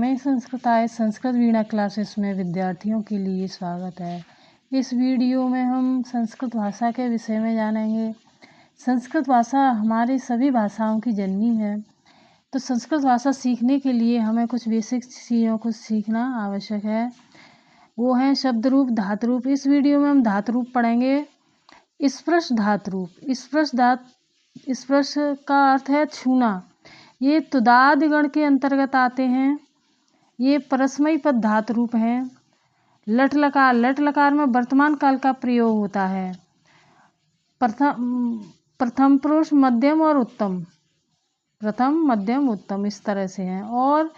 प्रथमेश संस्कृताय संस्कृत वीणा क्लासेस में विद्यार्थियों के लिए स्वागत है। इस वीडियो में हम संस्कृत भाषा के विषय में जानेंगे। संस्कृत भाषा हमारी सभी भाषाओं की जननी है, तो संस्कृत भाषा सीखने के लिए हमें कुछ बेसिक चीज़ों को सीखना आवश्यक है। वो हैं शब्द रूप, धातु रूप। इस वीडियो में हम धातु रूप पढ़ेंगे। स्पर्श धातु रूप। स्पर्श का अर्थ है छूना। ये तुदादि गण के अंतर्गत आते हैं। ये परस्मयी पद धातु रूप हैं। लट लकार में वर्तमान काल का प्रयोग होता है। प्रथम पुरुष, मध्यम और उत्तम। प्रथम, मध्यम, उत्तम इस तरह से हैं। और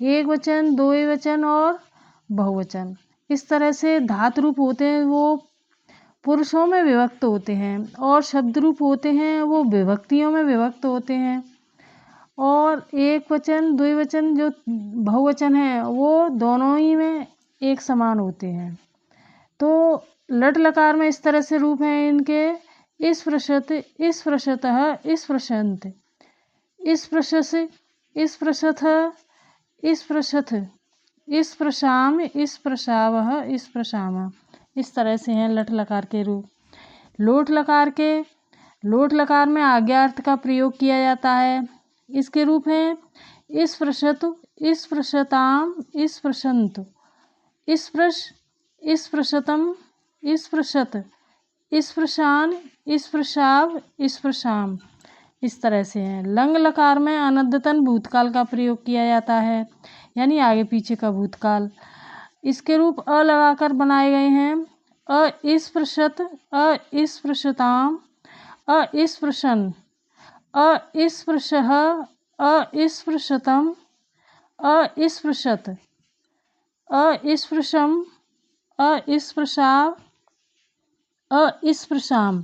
एक वचन, दो वचन और बहुवचन इस तरह से धातु रूप होते हैं। वो पुरुषों में विभक्त होते हैं और शब्द रूप होते हैं वो विभक्तियों में विभक्त होते हैं। और एक वचन, द्विवचन जो बहुवचन है वो दोनों ही में एक समान होते हैं। तो लट लकार में इस तरह से रूप हैं इनके। इस प्रशत, इस प्रशतः, इस प्रशंत, इस प्रशस, इस प्रशथ, इस प्रशथ, इस प्रशाम, इस प्रशावह, इस प्रशाम इस तरह से हैं लट लकार के रूप। लोट लकार में आज्ञार्थ का प्रयोग किया जाता है। इसके रूप हैं इस प्रशतु, इस प्रशताम, इस प्रशंतु, इस प्रश, इस प्रशतम, इस प्रशत, इस प्रशान, इस प्रशाव, इस प्रशाम इस तरह से हैं। लंग लकार में अनद्यतन भूतकाल का प्रयोग किया जाता है, यानी आगे पीछे का भूतकाल। इसके रूप अ लगाकर बनाए गए हैं। अ इस प्रशत, अ इस प्रशताम, अ इस प्रशन, अ इस प्रशह, अ इस प्रशतम, अ इस प्रशत, अ इस प्रशम, अ इस प्रशाव, अ इस प्रशाम।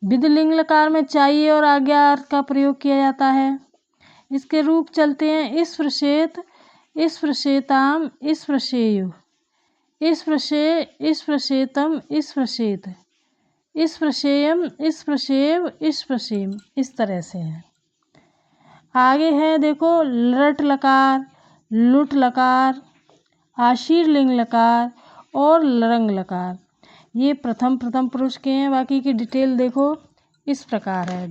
विधिलिंग लकार में चाहिए और आज्ञा का प्रयोग किया जाता है। इसके रूप चलते हैं इस प्रशेत, इस प्रशेताम, इस प्रशेयु, इस प्रशे, इस प्रशेतम, इस प्रशेत, इस प्रशेयम, इस प्रशेव, इस प्रशेम इस तरह से है। आगे है देखो लट लकार, लुट लकार, आशीर्लिंग लकार और लरंग लकार। ये प्रथम पुरुष के हैं। बाकी की डिटेल देखो इस प्रकार है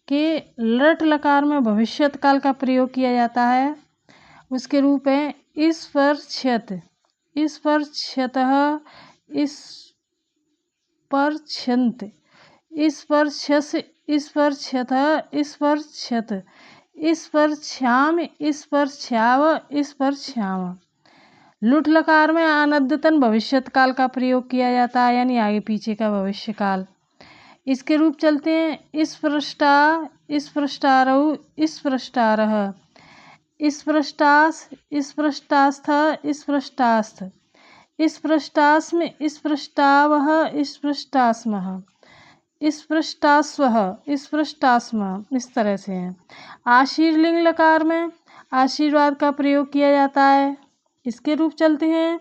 कि लट लकार में भविष्यत काल का प्रयोग किया जाता है। उसके रूप हैं इस पर क्षत, इस पर क्षतः, इस पर क्षंत, इस पर क्षस, इस पर क्षतः, इस पर क्षत, इस पर क्षाम, इस पर क्षाव, इस पर क्षाम। लुट लकार में अनद्यतन भविष्यत काल का प्रयोग किया जाता है, यानी आगे पीछे का भविष्य काल। इसके रूप चलते हैं इस पृष्ठा, इस पृष्ठारऊ, इस पृष्ठारह, इस पृष्ठास, इस पृष्ठास्थ, इस पृष्ठास्थ, इस पृष्ठास्म, इस पृष्ठावह, इस पृष्ठास्मः, इस पृष्ठास्वह, इस पृष्ठास्म इस तरह से है। आशीर्लिंग लकार में आशीर्वाद का प्रयोग किया जाता है। इसके रूप चलते हैं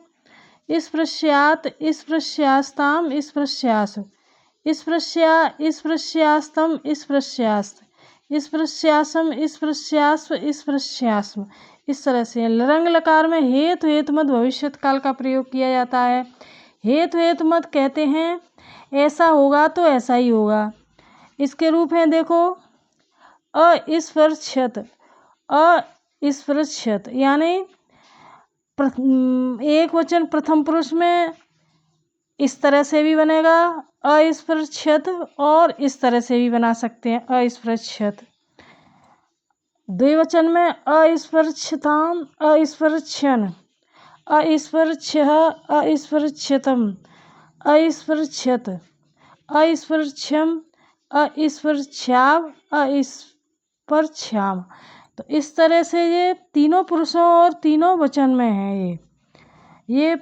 इस प्रश्यात, इस प्रश्यास्ताम, इस प्रश्यास, इस प्रश्या, इस प्रश्यास्तम, इस प्रश्यास्त, इस प्रश्यासम, इस प्रश्यास्व, इस प्रश्यास्म इस तरह से। लरंग लकार में हेतु हेतुमत भविष्यत काल का प्रयोग किया जाता है। हेतु हेतुमत कहते हैं ऐसा होगा तो ऐसा ही होगा। इसके रूप हैं देखो अ इस पर क्षत, अ इस पर क्षत, यानी एक वचन प्रथम पुरुष में इस तरह से भी बनेगा अ इस पर क्षत, और इस तरह से भी बना सकते हैं अ इस पर क्षत। द्विवचन में अ इस पर क्षताम, अ इस पर क्षण, अ इस पर क्षह, अ इस पर क्षतम, अ इस पर क्षत, अ इस पर क्षम, अ इस पर क्षाव, अ इस पर क्षाम। तो इस तरह से ये तीनों पुरुषों और तीनों वचन में है। ये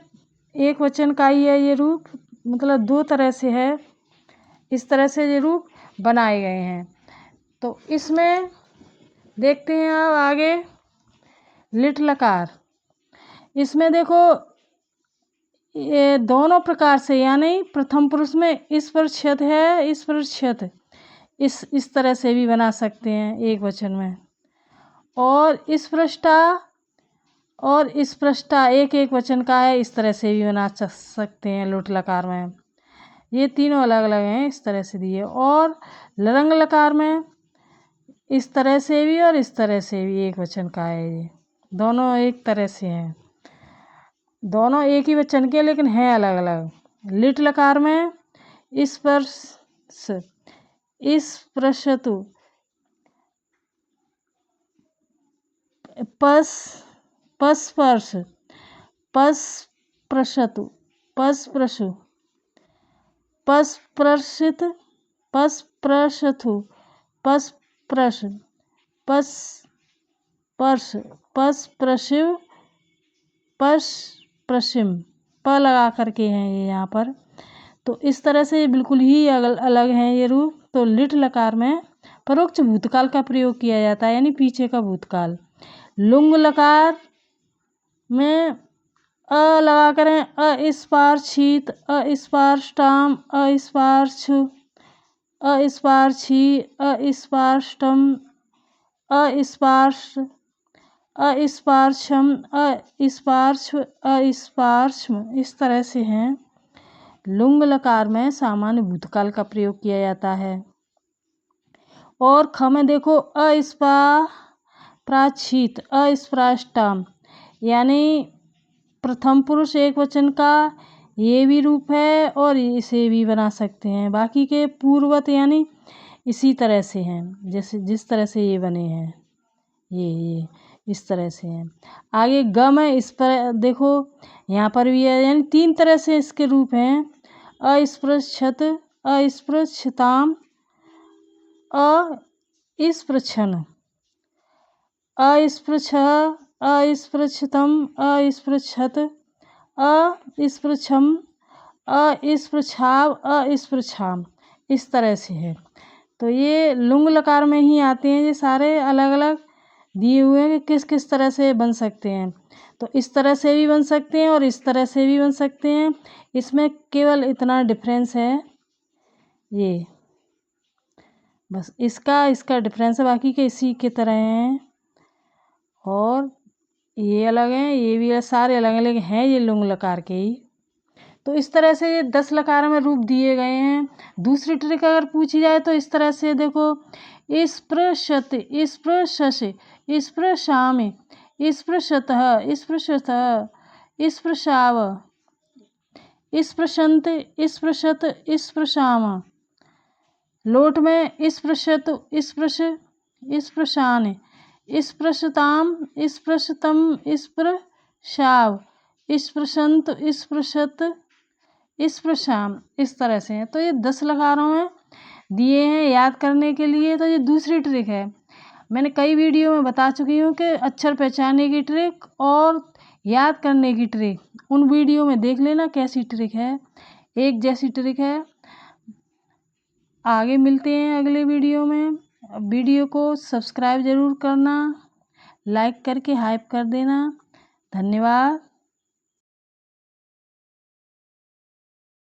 एक वचन का ही है ये रूप, मतलब दो तरह से है। इस तरह से ये रूप बनाए गए हैं। तो इसमें देखते हैं अब आगे लिट लकार। इसमें देखो ये दोनों प्रकार से, यानी प्रथम पुरुष में इस पर क्षत है, इस पर क्षत, इस तरह से भी बना सकते हैं एक वचन में। और इस पृष्ठा और स्पृष्टा एक एक वचन का है, इस तरह से भी बना सकते हैं लोट लकार में। ये तीनों अलग अलग हैं, इस तरह से दिए। और लरंग लकार में इस तरह से भी और इस तरह से भी एक वचन का है। ये दोनों एक तरह से हैं, दोनों एक ही वचन के लेकिन हैं अलग अलग। लिट लकार में स्पर्श स्पृशतु पस्पर्श पस्पृशतु पस्पृशु पस्पृशित पस्पृशथु पस्पृश पस्पर्श पस्पृशिव पस्पृशिम प लगा करके हैं ये यहाँ पर। तो इस तरह से बिल्कुल ही अलग हैं ये रूप। तो लिट लकार में परोक्ष भूतकाल का प्रयोग किया जाता है, यानी पीछे का भूतकाल। लुंग लकार में अ लगा करें अस्पार्शित अस्पार्ष्टाम अस्पार्छु अस्पार्शी अस्पार्ष्टम अस्पार्श अस्पार्शम अस्पार्श अस्पार्श्म, इस तरह से हैं। लुंग लकार में सामान्य भूतकाल का प्रयोग किया जाता है। और ख में देखो अस्पाराच्छित अस्पृष्टाम, यानी प्रथम पुरुष एक वचन का ये भी रूप है और इसे भी बना सकते हैं। बाकी के पूर्वत यानी इसी तरह से हैं, जैसे जिस तरह से ये बने हैं, ये इस तरह से हैं। आगे ग में इस पर देखो यहाँ पर भी है, यानी तीन तरह से इसके रूप हैं। अस्पृच्छत अस्पृच्छताम अस्पृच्छन अस्पृच्छ अस्पृच्छतम अस्पृच्छत अस्पृच्छम अस्पृच्छाव अस्पृच्छाम, इस तरह से है। तो ये लुंग लकार में ही आते हैं, ये सारे अलग अलग दिए हुए हैं कि किस किस तरह से बन सकते हैं। तो इस तरह से भी बन सकते हैं और इस तरह से भी बन सकते हैं। इसमें केवल इतना डिफरेंस है, ये बस इसका डिफरेंस है, बाकी के इसी के तरह हैं। और ये अलग हैं, ये भी सारे अलग अलग हैं, ये लुंग लकार के ही। तो इस तरह से ये 10 लकार में रूप दिए गए हैं। दूसरी ट्रिक अगर पूछी जाए तो इस तरह से देखो, स्पृशत स्पृशस स्पृशामि स्पृशतः स्पृशतः स्पृशाव स्पृशन्त स्पृशत स्पृशाम। लोट में स्पृशत स्पृश स्पृशान स्पृशताम स्पृशतम स्पृशाव स्पृशंत स्पृशत स्पृशाम, इस तरह से है। तो ये 10 लकारों में दिए हैं याद करने के लिए। तो ये दूसरी ट्रिक है, मैंने कई वीडियो में बता चुकी हूँ कि अक्षर पहचानने की ट्रिक और याद करने की ट्रिक, उन वीडियो में देख लेना कैसी ट्रिक है, एक जैसी ट्रिक है। आगे मिलते हैं अगले वीडियो में। वीडियो को सब्सक्राइब ज़रूर करना, लाइक करके हाइप कर देना। धन्यवाद।